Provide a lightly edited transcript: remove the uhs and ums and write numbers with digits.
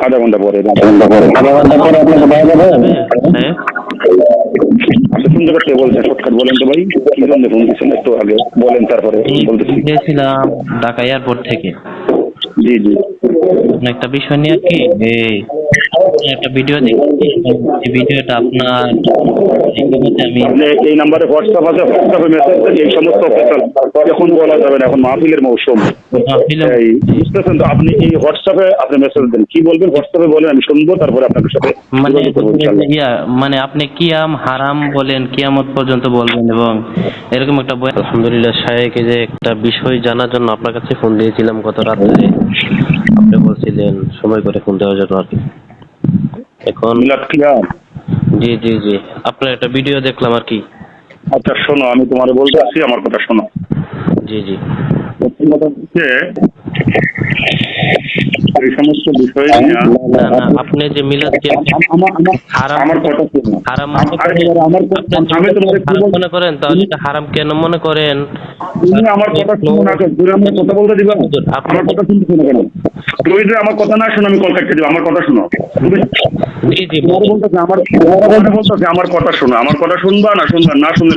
আধা ঘন্টা পরে আপনাকে দেওয়া যাবে? হ্যাঁ আপনি শুনতে পাচ্ছি বলছেন শর্টকাট বলেন তো ভাই, কি জন্য ফোন দিচ্ছেন একটু আগে বলেন, তারপরে বলতেছি। গিয়েছিলাম ঢাকা এয়ারপোর্ট থেকে। জি জি। একটা বিষয় নিয়ে কি একটা ভিডিও দেখছি, এই ভিডিওটা আপনার আমি আপনি এই নাম্বারে হোয়াটসঅ্যাপ আছে, হোয়াটসঅ্যাপে মেসেজ দেন। এই সমস্ত অফিসিয়াল এখন বলা যাবে না, এখন মাহফিলের মৌসুম। এই বুঝতেছেন তো, আপনি এই হোয়াটসঅ্যাপে আপনি মেসেজ দেন, কি বলবেন হোয়াটসঅ্যাপে বলেন, আমি শুনবো, তারপরে আপনার সাথে মানে যোগাযোগ করবো ইনশাআল্লাহ। মানে আপনি কিয়াম হারাম বলেন, কিয়ামত পর্যন্ত বলবেন এবং এরকম একটা বই। আলহামদুলিল্লাহ শায়েখ, এই যে একটা বিষয় জানার জন্য আপনার কাছে ফোন দিয়েছিলাম গত রাত্রে। আপনি বলছিলেন সময় করে ফোন দেওয়ার জন্য আর কি। এখন মিলাদ কিয়াম। জি জি জি, আপনার একটা ভিডিও দেখলাম আর কি। আচ্ছা শোনো, আমি তোমার বলতে আসছি, আমার কথা শোনো। জি জি প্রথম কথা হচ্ছে এই সমস্ত বিষয় নিয়ে না না, আপনি যে মিলাদ কে আমার কথা শোনো। হারাম আমি তোমাকে কি হারাম বলছি, মনে করেন, তাহলে এটা হারাম কেন মনে করেন? তুমি আমার কথা শুনো না, তুমি আমার কথা বলতে দিবা, আমার কথা শুনতে শোনো কেন? তুমি যদি আমার কথা না শোনো আমি কল কাটতে দিব, আমার কথা শোনো। তুমি জি জি তোমার বলতেছে আমার কথা শোনো, আমার কথা শুনবা না শুনবা না শুনলে